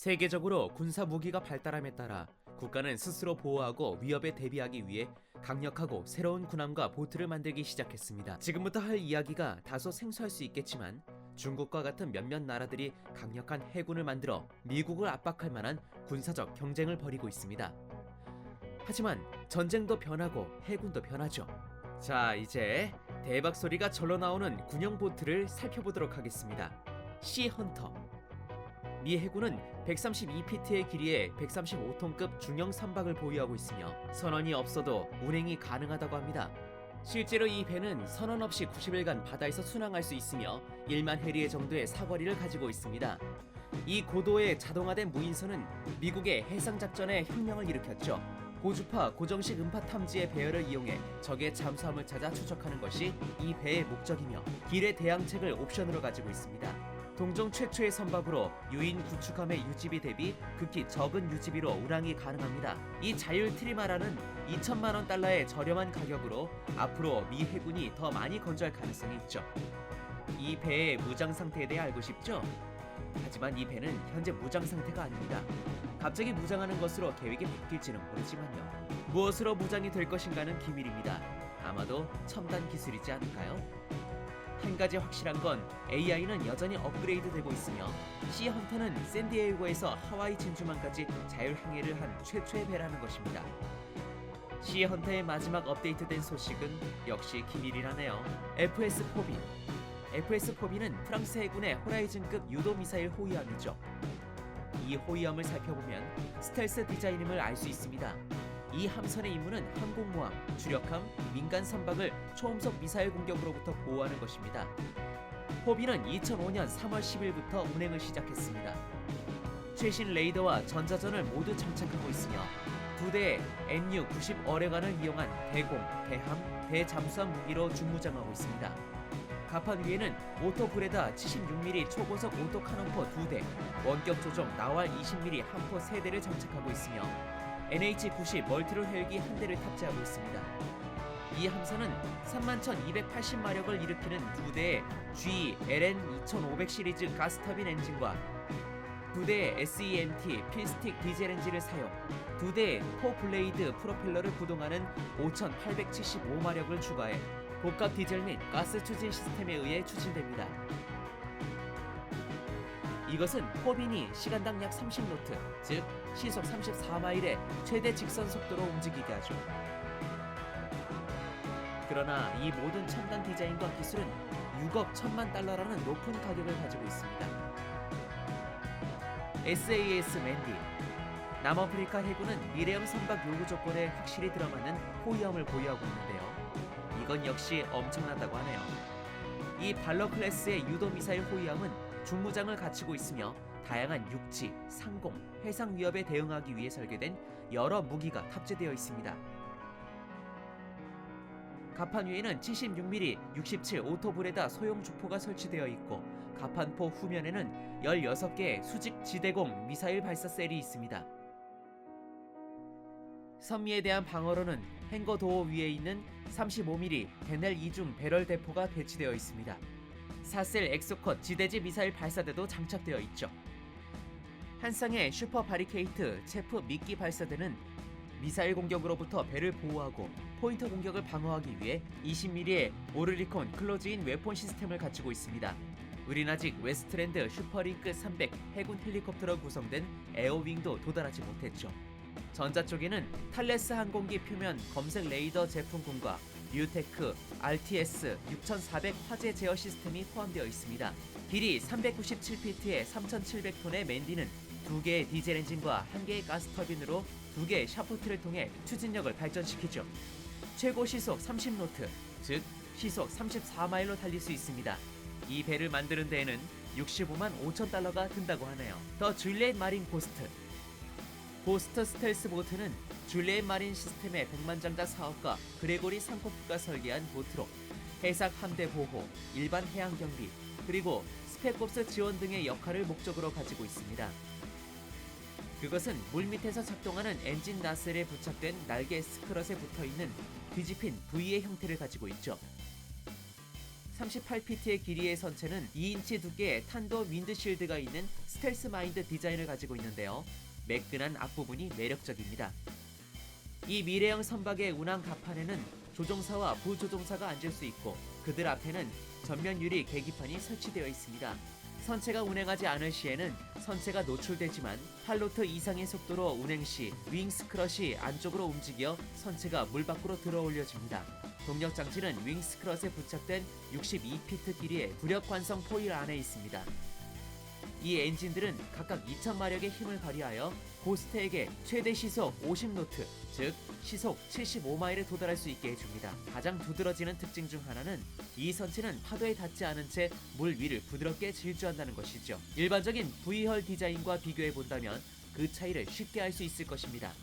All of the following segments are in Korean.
세계적으로 군사 무기가 발달함에 따라 국가는 스스로 보호하고 위협에 대비하기 위해 강력하고 새로운 군함과 보트를 만들기 시작했습니다. 지금부터 할 이야기가 다소 생소할 수 있겠지만 중국과 같은 몇몇 나라들이 강력한 해군을 만들어 미국을 압박할 만한 군사적 경쟁을 벌이고 있습니다. 하지만 전쟁도 변하고 해군도 변하죠. 자, 이제 대박 소리가 절로 나오는 군용 보트를 살펴보도록 하겠습니다. 시헌터. 미 해군은 132피트의 길이에 135톤급 중형 선박을 보유하고 있으며 선원이 없어도 운행이 가능하다고 합니다. 실제로 이 배는 선원 없이 90일간 바다에서 순항할 수 있으며 1만 해리의 정도의 사거리를 가지고 있습니다. 이 고도의 자동화된 무인선은 미국의 해상작전에 혁명을 일으켰죠. 고주파 고정식 음파 탐지의 배열을 이용해 적의 잠수함을 찾아 추적하는 것이 이 배의 목적이며 길의 대항책을 옵션으로 가지고 있습니다. 동종 최초의 선박으로 유인 구축함의 유지비 대비 극히 적은 유지비로 운항이 가능합니다. 이 자율 트리마라는 2천만원 달러의 저렴한 가격으로 앞으로 미 해군이 더 많이 건조할 가능성이 있죠. 이 배의 무장 상태에 대해 알고 싶죠? 하지만 이 배는 현재 무장 상태가 아닙니다. 갑자기 무장하는 것으로 계획이 바뀔지는 모르지만요. 무엇으로 무장이 될 것인가는 기밀입니다. 아마도 첨단 기술이지 않을까요? 한 가지 확실한 건 AI는 여전히 업그레이드 되고 있으며 시헌터는 샌디에이고에서 하와이 진주만까지 자율항해를 한 최초의 배라는 것입니다. 시헌터의 마지막 업데이트된 소식은 역시 기밀이라네요. FS-4B. FS-4B는 프랑스 해군의 호라이즌급 유도 미사일 호위함이죠. 이 호위함을 살펴보면 스텔스 디자인임을 알 수 있습니다. 이 함선의 임무는 항공모함, 주력함, 민간 선박을 초음속 미사일 공격으로부터 보호하는 것입니다. 포비는 2005년 3월 10일부터 운행을 시작했습니다. 최신 레이더와 전자전을 모두 장착하고 있으며 두 대의 NU-90 어뢰관을 이용한 대공, 대함, 대잠수함 무기로 중무장하고 있습니다. 갑판 위에는 오토 브레다 76mm 초고속 오토 카논포 2대, 원격 조종 나왈 20mm 함포 3대를 장착하고 있으며 NH-90 멀티롤 헬기 1대를 탑재하고 있습니다. 이 함선은 31,280마력을 일으키는 2대의 GE-LN2500 시리즈 가스터빈 엔진과 2대의 SEMT 필스틱 디젤 엔진을 사용, 2대의 포블레이드 프로펠러를 구동하는 5,875마력을 추가해 복합 디젤 및 가스 추진 시스템에 의해 추진됩니다. 이것은 포빈이 시간당 약 30노트, 즉 시속 34마일의 최대 직선 속도로 움직이게 하죠. 그러나 이 모든 첨단 디자인과 기술은 6억 1천만 달러라는 높은 가격을 가지고 있습니다. SAS 맨디. 남아프리카 해군은 미래형 선박 요구 조건에 확실히 들어맞는 호위함을 보유하고 있는데요. 이건 역시 엄청나다고 하네요. 이 발러 클래스의 유도 미사일 호위함은 중무장을 갖추고 있으며 다양한 육지, 상공, 해상 위협에 대응하기 위해 설계된 여러 무기가 탑재되어 있습니다. 갑판 위에는 76mm 67 오토브레다 소형 주포가 설치되어 있고 갑판포 후면에는 16개의 수직 지대공 미사일 발사 셀이 있습니다. 선미에 대한 방어로는 행거 도어 위에 있는 35mm 베넬 2중 배럴 대포가 배치되어 있습니다. 4셀 엑소컷 지대지 미사일 발사대도 장착되어 있죠. 한 쌍의 슈퍼 바리케이트 체프 미끼 발사대는 미사일 공격으로부터 배를 보호하고 포인트 공격을 방어하기 위해 20mm의 오르리콘 클로즈인 웨폰 시스템을 갖추고 있습니다. 우린 아직 웨스트랜드 슈퍼링크 300 해군 헬리콥터로 구성된 에어윙도 도달하지 못했죠. 전자 쪽에는 탈레스 항공기 표면 검색 레이더 제품군과 뉴테크 RTS 6400 화재 제어 시스템이 포함되어 있습니다. 길이 397피트의 3700톤의 맨디는 2개의 디젤 엔진과 1개의 가스 터빈으로 2개의 샤프트를 통해 추진력을 발전시키죠. 최고 시속 30노트, 즉 시속 34마일로 달릴 수 있습니다. 이 배를 만드는 데에는 65만 5천 달러가 든다고 하네요. 더 줄리엣 마린 고스트. 고스트 스텔스 보트는 줄리엣 마린 시스템의 백만장자 사업가 그레고리 상코프가 설계한 보트로 해상 함대 보호, 일반 해양 경비, 그리고 스펙옵스 지원 등의 역할을 목적으로 가지고 있습니다. 그것은 물밑에서 작동하는 엔진 나셀에 부착된 날개 스크럿에 붙어있는 뒤집힌 V의 형태를 가지고 있죠. 38피트의 길이의 선체는 2인치 두께의 탄도 윈드실드가 있는 스텔스 마인드 디자인을 가지고 있는데요. 매끈한 앞부분이 매력적입니다. 이 미래형 선박의 운항 갑판에는 조종사와 부조종사가 앉을 수 있고 그들 앞에는 전면 유리 계기판이 설치되어 있습니다. 선체가 운행하지 않을 시에는 선체가 노출되지만 8노트 이상의 속도로 운행 시 윙 스크럿이 안쪽으로 움직여 선체가 물 밖으로 들어 올려집니다. 동력 장치는 윙 스크럿에 부착된 62피트 길이의 부력 관성 포일 안에 있습니다. 이 엔진들은 각각 2000마력의 힘을 발휘하여 고스트에게 최대 시속 50노트, 즉 시속 75마일에 도달할 수 있게 해줍니다. 가장 두드러지는 특징 중 하나는 이 선체는 파도에 닿지 않은 채 물 위를 부드럽게 질주한다는 것이죠. 일반적인 V헐 디자인과 비교해 본다면 그 차이를 쉽게 알 수 있을 것입니다.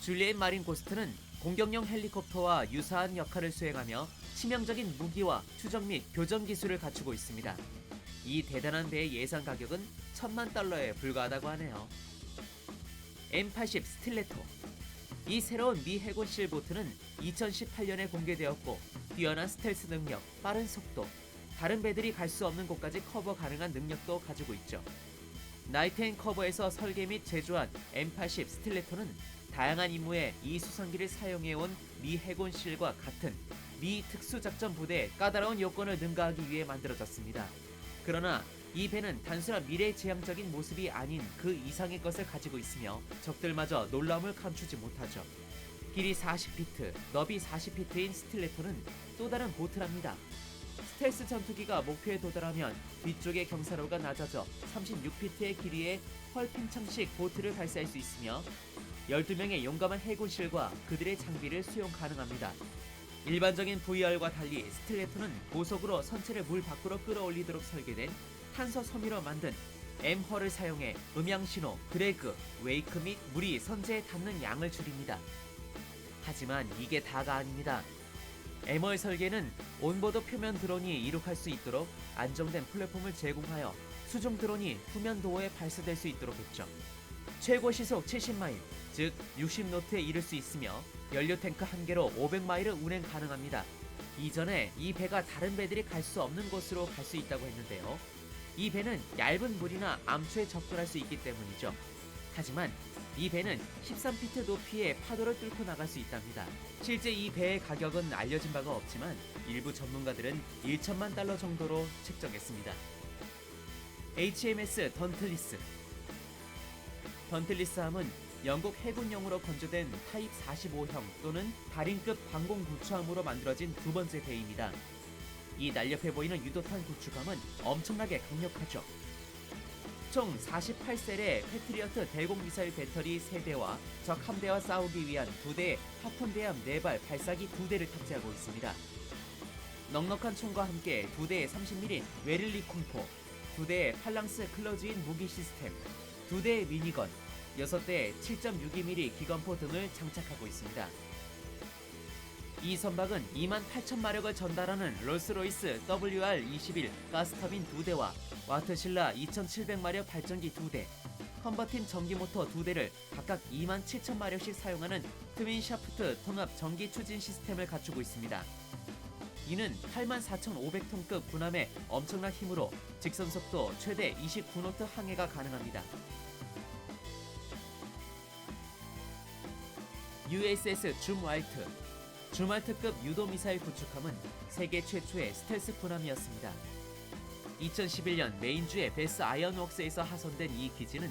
줄리엣 마린 고스트는 공격용 헬리콥터와 유사한 역할을 수행하며 치명적인 무기와 추적 및 교전 기술을 갖추고 있습니다. 이 대단한 배의 예상 가격은 $10,000,000에 불과하다고 하네요. M80 스틸레토. 이 새로운 미 해군 실보트는 2018년에 공개되었고 뛰어난 스텔스 능력, 빠른 속도, 다른 배들이 갈 수 없는 곳까지 커버 가능한 능력도 가지고 있죠. 나이트 앤 커버에서 설계 및 제조한 M80 스틸레토는 다양한 임무에 이 수상기를 사용해온 미 해군실과 같은 미 특수작전 부대의 까다로운 요건을 능가하기 위해 만들어졌습니다. 그러나 이 배는 단순한 미래지향적인 모습이 아닌 그 이상의 것을 가지고 있으며 적들마저 놀라움을 감추지 못하죠. 길이 40피트, 너비 40피트인 스틸레토는 또 다른 보트랍니다. 스텔스 전투기가 목표에 도달하면 뒤쪽의 경사로가 낮아져 36피트의 길이의 펄 팽창식 보트를 발사할 수 있으며 12명의 용감한 해군실과 그들의 장비를 수용 가능합니다. 일반적인 VR과 달리 스틸레토는 고속으로 선체를 물 밖으로 끌어올리도록 설계된 탄소 섬유로 만든 M허를 사용해 음향신호, 드래그, 웨이크 및 물이 선체에 닿는 양을 줄입니다. 하지만 이게 다가 아닙니다. M허의 설계는 온보드 표면 드론이 이륙할 수 있도록 안정된 플랫폼을 제공하여 수중 드론이 후면 도어에 발사될 수 있도록 했죠. 최고 시속 70마일, 즉 60노트에 이를 수 있으며 연료 탱크 한 개로 500마일을 운행 가능합니다. 이전에 이 배가 다른 배들이 갈 수 없는 곳으로 갈 수 있다고 했는데요. 이 배는 얇은 물이나 암초에 접근할 수 있기 때문이죠. 하지만 이 배는 13피트 높이의 파도를 뚫고 나갈 수 있답니다. 실제 이 배의 가격은 알려진 바가 없지만 일부 전문가들은 $10,000,000 정도로 책정했습니다. HMS 던틀리스. 던틀리스함은 영국 해군용으로 건조된 타입 45형 또는 달인급 방공 구축함으로 만들어진 두 번째 배입니다. 이 날렵해 보이는 유도탄 구축함은 엄청나게 강력하죠. 총 48셀의 패트리어트 대공미사일 배터리 3대와 적 함대와 싸우기 위한 2대의 하펀대함 4발 발사기 2대를 탑재하고 있습니다. 넉넉한 총과 함께 2대의 30mm 웨를리 콤포, 2대의 팔랑스 클로즈인 무기 시스템, 2대의 미니건, 6대의 7.62mm 기관포 등을 장착하고 있습니다. 이 선박은 28,000마력을 전달하는 롤스로이스 WR-21 가스터빈 2대와 와트실라 2700마력 발전기 2대, 컨버팀 전기모터 2대를 각각 27,000마력씩 사용하는 트윈 샤프트 통합 전기 추진 시스템을 갖추고 있습니다. 이는 84,500톤급 군함의 엄청난 힘으로 직선속도 최대 29노트 항해가 가능합니다. USS 줌왈트. 줌왈트급 유도미사일 구축함은 세계 최초의 스텔스 군함이었습니다. 2011년 메인주의 베스 아이언웍스에서 하선된 이 기지는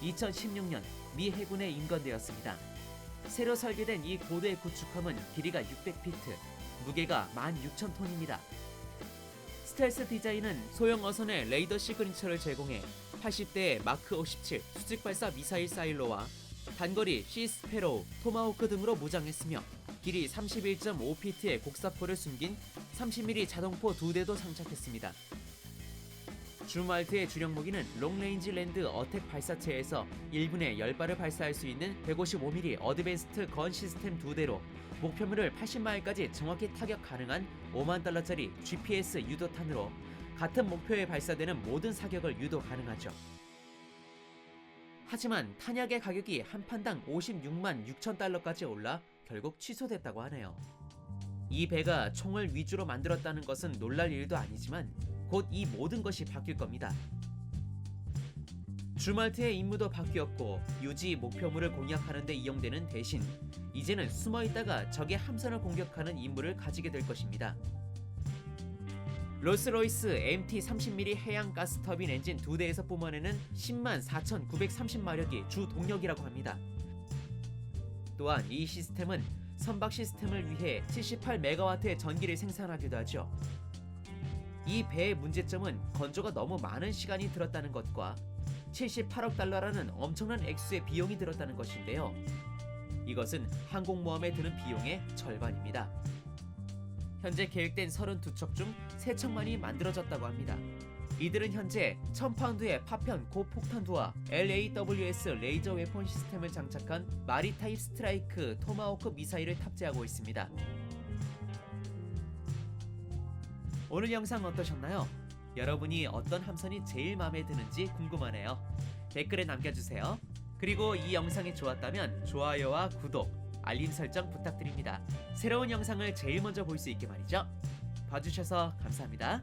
2016년 미 해군에 임건되었습니다. 새로 설계된 이 고도의 구축함은 길이가 600피트, 무게가 16,000톤입니다. 스텔스 디자인은 소형 어선의 레이더 시그니처를 제공해 80대의 마크 57 수직발사 미사일 사일로와 단거리 시스페로우, 토마호크 등으로 무장했으며 길이 31.5피트의 곡사포를 숨긴 30mm 자동포 2대도 장착했습니다. 줌왈트의 주력 무기는 롱레인지 랜드 어택 발사체에서 1분에 10발을 발사할 수 있는 155mm 어드밴스트 건 시스템 2대로 목표물을 80마일까지 정확히 타격 가능한 $50,000짜리 GPS 유도탄으로 같은 목표에 발사되는 모든 사격을 유도 가능하죠. 하지만 탄약의 가격이 한 판당 $566,600,000까지 올라 결국 취소됐다고 하네요. 이 배가 총을 위주로 만들었다는 것은 놀랄 일도 아니지만 곧 이 모든 것이 바뀔 겁니다. 주말트의 임무도 바뀌었고 유지 목표물을 공략하는 데 이용되는 대신 이제는 숨어있다가 적의 함선을 공격하는 임무를 가지게 될 것입니다. 롤스로이스 MT-30mm 해양 가스 터빈 엔진 2대에서 뿜어내는 104,930마력이 주 동력이라고 합니다. 또한 이 시스템은 선박 시스템을 위해 78MW의 전기를 생산하기도 하죠. 이 배의 문제점은 건조가 너무 많은 시간이 들었다는 것과 78억 달러라는 엄청난 액수의 비용이 들었다는 것인데요. 이것은 항공모함에 드는 비용의 절반입니다. 현재 계획된 32척 중 3척만이 만들어졌다고 합니다. 이들은 현재 1000파운드의 파편 고폭탄두와 LAWS 레이저 웨폰 시스템을 장착한 마리타입 스트라이크 토마호크 미사일을 탑재하고 있습니다. 오늘 영상 어떠셨나요? 여러분이 어떤 함선이 제일 마음에 드는지 궁금하네요. 댓글에 남겨주세요. 그리고 이 영상이 좋았다면 좋아요와 구독, 알림 설정 부탁드립니다. 새로운 영상을 제일 먼저 볼 수 있게 말이죠. 봐주셔서 감사합니다.